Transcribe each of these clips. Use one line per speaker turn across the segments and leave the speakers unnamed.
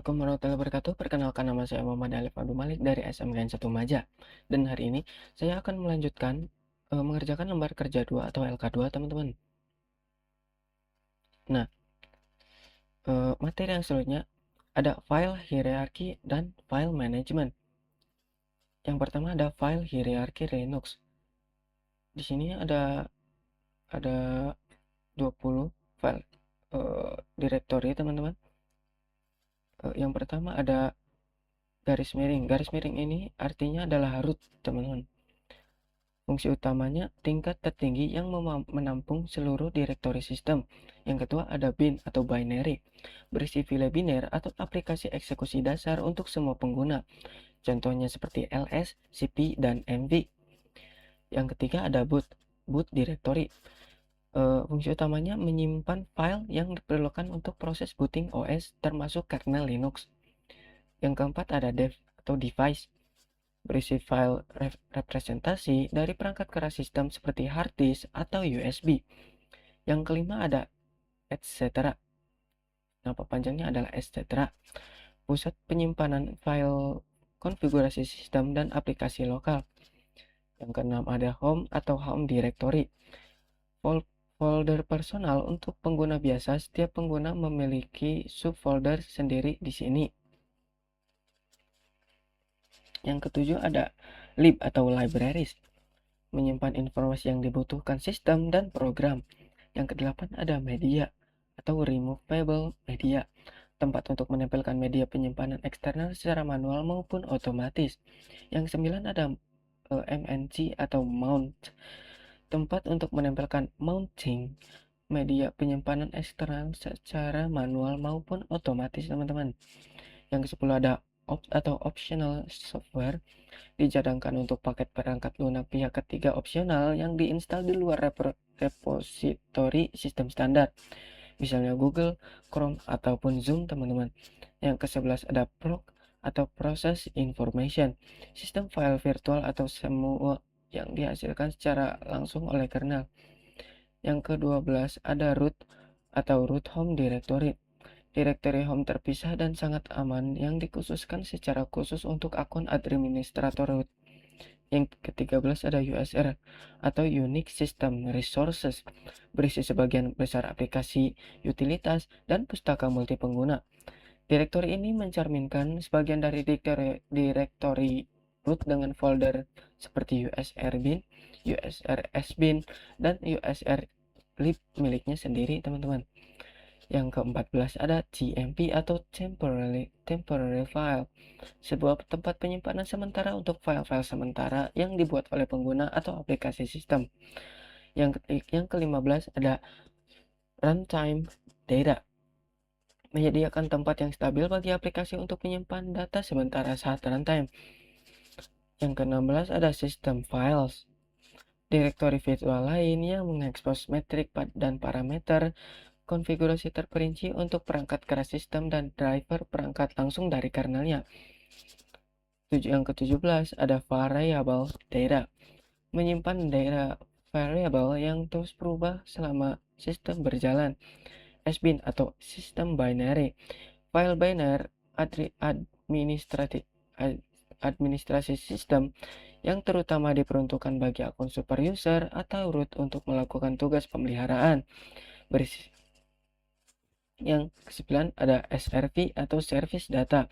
Assalamualaikum warahmatullahi wabarakatuh. Perkenalkan, nama saya Muhammad Alif Abdul Malik dari SMKN 1 Maja. Dan hari ini saya akan melanjutkan mengerjakan lembar kerja 2 atau LK2, teman-teman. Nah, materi yang selanjutnya ada file hierarchy dan file management. Yang pertama ada file hierarchy Linux. Di sini ada 20 file directory, teman-teman. Yang pertama ada garis miring. Garis miring ini artinya adalah root, teman-teman. Fungsi utamanya tingkat tertinggi yang menampung seluruh direktori sistem. Yang kedua ada bin atau binary, berisi file biner atau aplikasi eksekusi dasar untuk semua pengguna. Contohnya seperti ls, cp, dan mv. Yang ketiga ada boot, boot directory. Fungsi utamanya menyimpan file yang diperlukan untuk proses booting OS termasuk kernel Linux. Yang keempat ada dev atau device, berisi file representasi dari perangkat keras sistem seperti hard disk atau USB. Yang kelima ada etc. Nama panjangnya adalah etc. Pusat penyimpanan file konfigurasi sistem dan aplikasi lokal. Yang keenam ada home atau home directory, folder personal untuk pengguna biasa. Setiap pengguna memiliki subfolder sendiri di sini. Yang ketujuh ada lib atau libraries, menyimpan informasi yang dibutuhkan sistem dan program. Yang kedelapan ada media atau removable media, tempat untuk menempelkan media penyimpanan eksternal secara manual maupun otomatis. Yang sembilan ada MNC atau mount, tempat untuk menempelkan mounting media penyimpanan eksternal secara manual maupun otomatis, teman-teman. Yang ke-10 ada opt atau optional software, dijadangkan untuk paket perangkat lunak pihak ketiga opsional yang diinstal di luar repositori sistem standar, misalnya Google, Chrome, ataupun Zoom, teman-teman. Yang ke-11 ada proc atau process information, sistem file virtual atau semua yang dihasilkan secara langsung oleh kernel. Yang ke-12 ada root atau root home directory, direktori home terpisah dan sangat aman yang dikhususkan secara khusus untuk akun administrator root. Yang ke-13 ada USR atau Unix System Resources, berisi sebagian besar aplikasi, utilitas, dan pustaka multipengguna. Direktori ini mencerminkan sebagian dari direktori root dengan folder seperti USR bin, USR sbin, dan USR lib miliknya sendiri, teman-teman. Yang ke-14 ada TMP atau temporary file, sebuah tempat penyimpanan sementara untuk file-file sementara yang dibuat oleh pengguna atau aplikasi sistem. Yang ke-15 ada runtime data, menyediakan tempat yang stabil bagi aplikasi untuk menyimpan data sementara saat runtime. Yang ke-16 ada system files, direktori virtual lain yang mengekspos metrik dan parameter konfigurasi terperinci untuk perangkat keras sistem dan driver perangkat langsung dari kernelnya. Yang ke-17 ada variable data, menyimpan data variable yang terus berubah selama sistem berjalan. SBIN atau sistem binary, file biner administrasi sistem yang terutama diperuntukkan bagi akun super user atau root untuk melakukan tugas pemeliharaan. Yang ke-9 ada SRV atau service data,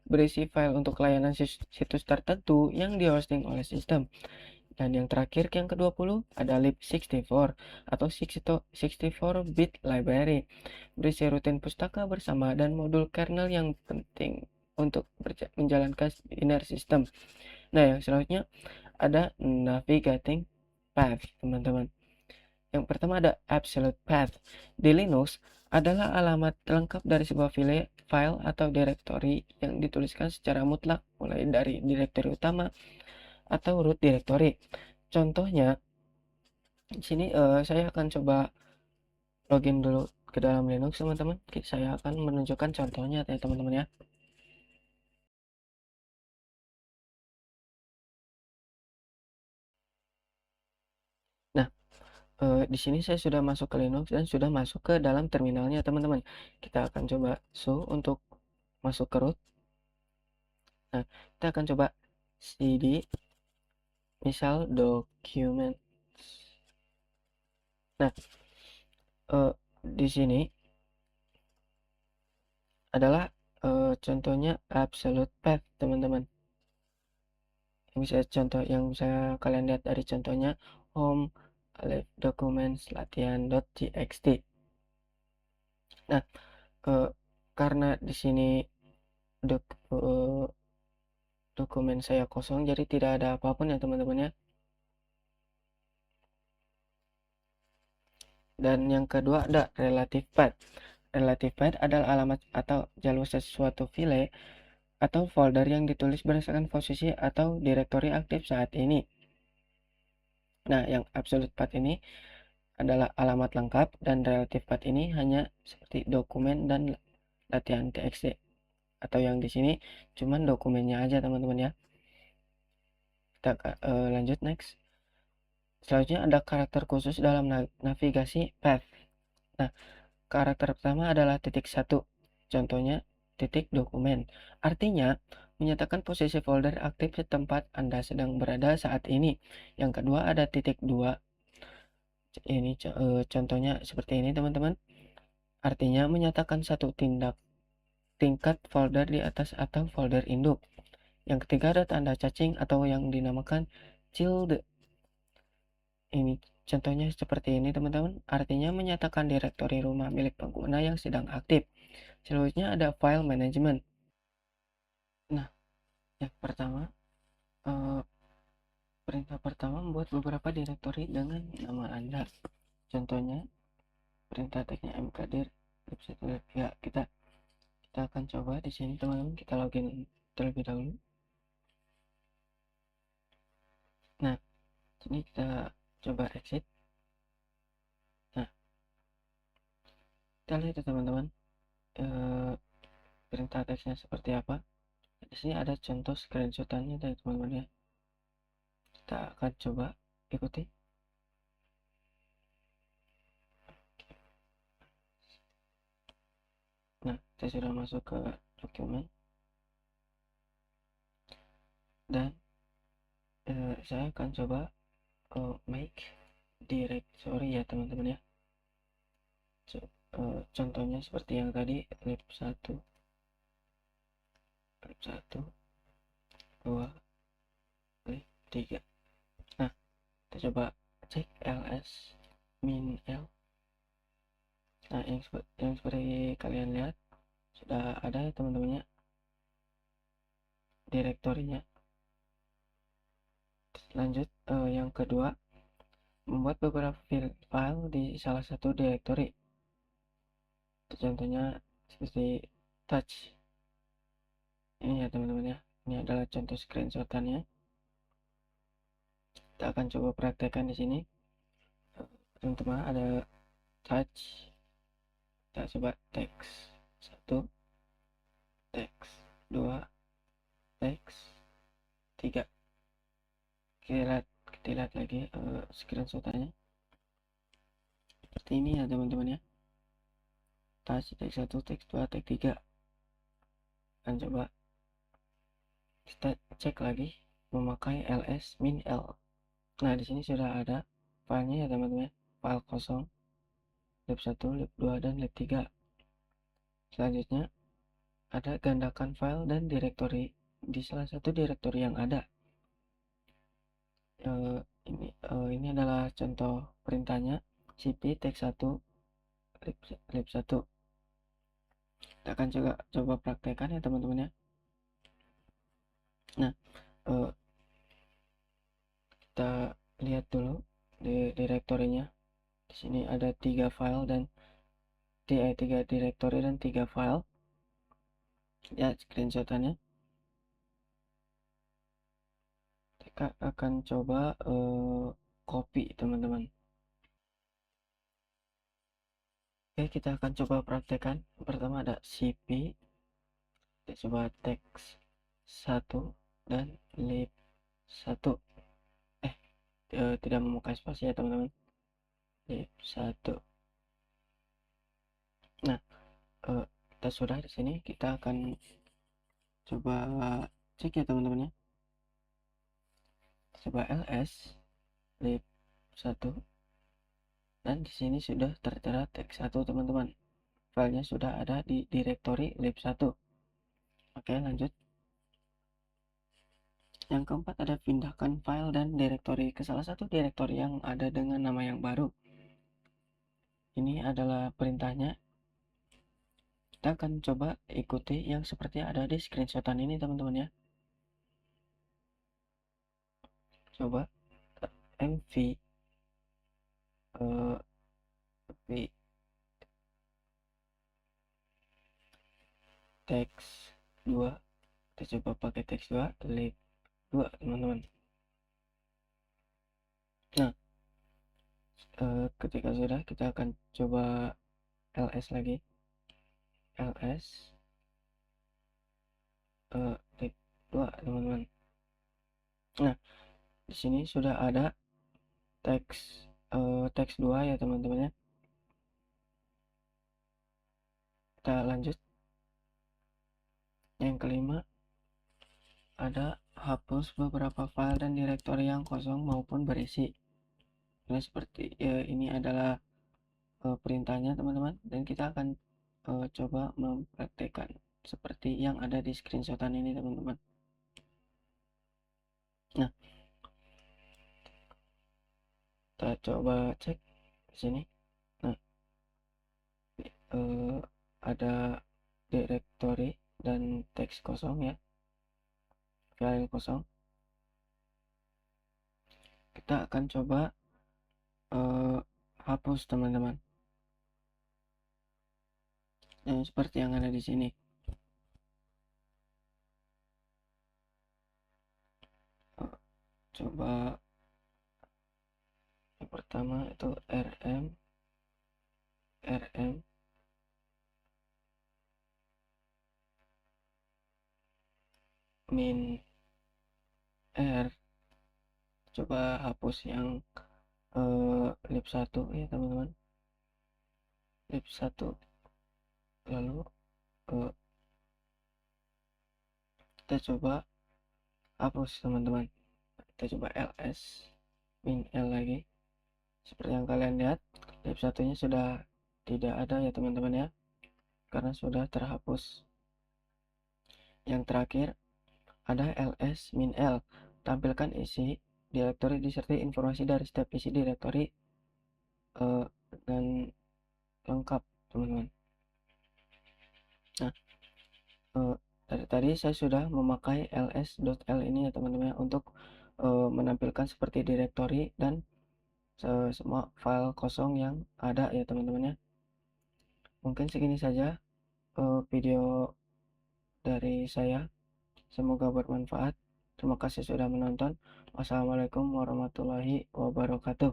berisi file untuk layanan situs tertentu yang dihosting oleh sistem. Dan yang terakhir, yang ke-20 ada lib64 atau 64-bit library, berisi rutin pustaka bersama dan modul kernel yang penting untuk menjalankan binary system. Nah, yang selanjutnya ada navigating path, teman-teman. Yang pertama ada absolute path. Di Linux adalah alamat lengkap dari sebuah file atau directory yang dituliskan secara mutlak mulai dari direktori utama atau root directory. Contohnya di sini saya akan coba login dulu ke dalam Linux, teman-teman. Saya akan menunjukkan contohnya ya, teman-teman ya. Nah, di sini saya sudah masuk ke Linux dan sudah masuk ke dalam terminalnya, teman-teman. Kita akan coba show untuk masuk ke root. Nah, kita akan coba cd misal document. Nah, di sini adalah contohnya absolute path, teman-teman. Yang bisa kalian lihat dari contohnya home documents latihan.txt. Nah, karena di sini dokumen saya kosong, jadi tidak ada apapun ya teman-teman ya. Dan yang kedua ada relative path. Relative path adalah alamat atau jalur sesuatu file atau folder yang ditulis berdasarkan posisi atau direktori aktif saat ini. Nah, yang absolute path ini adalah alamat lengkap, dan relative path ini hanya seperti dokumen dan latihan txt, atau yang di sini cuman dokumennya aja teman-teman ya. Kita lanjut next. Selanjutnya ada karakter khusus dalam navigasi path. Nah, karakter pertama adalah titik satu, contohnya titik dokumen, artinya menyatakan posisi folder aktif di tempat Anda sedang berada saat ini. Yang kedua ada titik dua, ini contohnya seperti ini teman-teman, artinya menyatakan satu tingkat folder di atas atau folder induk. Yang ketiga ada tanda cacing atau yang dinamakan tilde. Ini contohnya seperti ini teman-teman, artinya menyatakan direktori rumah milik pengguna yang sedang aktif. Selanjutnya ada file management. Nah, yang pertama, perintah pertama membuat beberapa direktori dengan nama Anda. Contohnya perintah tagnya mkdir ya, kita akan coba di sini teman-teman, kita login terlebih dahulu. Nah, ini kita coba exit. Nah, kita lihat ya teman-teman, perintah teksnya seperti apa. Di sini ada contoh screenshotannya dari teman-teman ya. Kita akan coba ikuti. Nah, saya sudah masuk ke dokumen dan saya akan coba make directory ya teman-teman ya. Contohnya seperti yang tadi, lib 1, lib 1, 2, lib 3. Nah, kita coba cek ls min l. Nah, yang seperti kalian lihat sudah ada ya teman-teman ya direktorinya. Lanjut, yang kedua, membuat beberapa file di salah satu direktori. Contohnya seperti touch ini ya teman-teman ya. Ini adalah contoh screenshotannya. Kita akan coba praktekkan di sini. Teman-teman ada touch. Kita coba text 1, text 2, text 3. Kita lihat lagi screenshotannya. Seperti ini ya teman-teman ya. Touch text 1, text 2, text 3. Dan coba kita cek lagi memakai ls min l. Nah, di sini sudah ada filenya ya teman-teman, file kosong lib 1, lib 2, dan lib 3. Selanjutnya ada gandakan file dan direktori di salah satu direktori yang ada. Ini adalah contoh perintahnya, cp text 1 lib 1. Kita akan coba praktekkan ya teman-teman ya. Nah, kita lihat dulu di direktorinya. Di sini ada 3 file dan 3 direktori dan 3 file ya screenshotannya. Kita akan coba copy teman-teman. Oke, kita akan coba praktekkan. Pertama ada cp, kita coba text 1 dan lib 1. Tidak memakai spasi ya teman-teman, lib 1. Nah, kita sudah di sini, kita akan coba cek ya teman-teman ya. Coba ls lib 1, dan di sini sudah tertera teks 1 teman-teman. Filenya sudah ada di direktori lib 1. Oke, lanjut. Yang keempat ada pindahkan file dan direktori ke salah satu direktori yang ada dengan nama yang baru. Ini adalah perintahnya. Kita akan coba ikuti yang seperti ada di screenshotan ini teman-teman ya. Coba mv v teks 2, kita coba pakai teks 2 lib 2 teman-teman. Nah, ketika sudah, kita akan coba ls lagi, ls lib 2 teman-teman. Nah, di sini sudah ada teks 2 ya teman-teman ya. Kita lanjut. Yang kelima ada hapus beberapa file dan direktori yang kosong maupun berisi. Nah, seperti ini adalah perintahnya teman-teman, dan kita akan coba mempraktekkan seperti yang ada di screenshotan ini teman-teman. Nah, kita coba cek di sini. Nah, ada direktori dan teks kosong ya, file kosong. Kita akan coba hapus teman-teman. Seperti yang ada di sini. Coba yang pertama itu rm min r. Coba hapus yang lib 1 ya teman-teman, lib 1. Lalu kita coba hapus teman-teman. Kita coba ls min l lagi. Seperti yang kalian lihat, lib 1 nya sudah tidak ada ya teman-teman ya, karena sudah terhapus. Yang terakhir ada ls min l, tampilkan isi direktori disertai informasi dari setiap isi direktori dan lengkap teman-teman. Nah, dari tadi saya sudah memakai ls.l ini ya teman-teman untuk menampilkan seperti direktori dan semua file kosong yang ada ya teman-teman ya. Mungkin segini saja video dari saya, semoga bermanfaat. Terima kasih sudah menonton. Wassalamualaikum warahmatullahi wabarakatuh.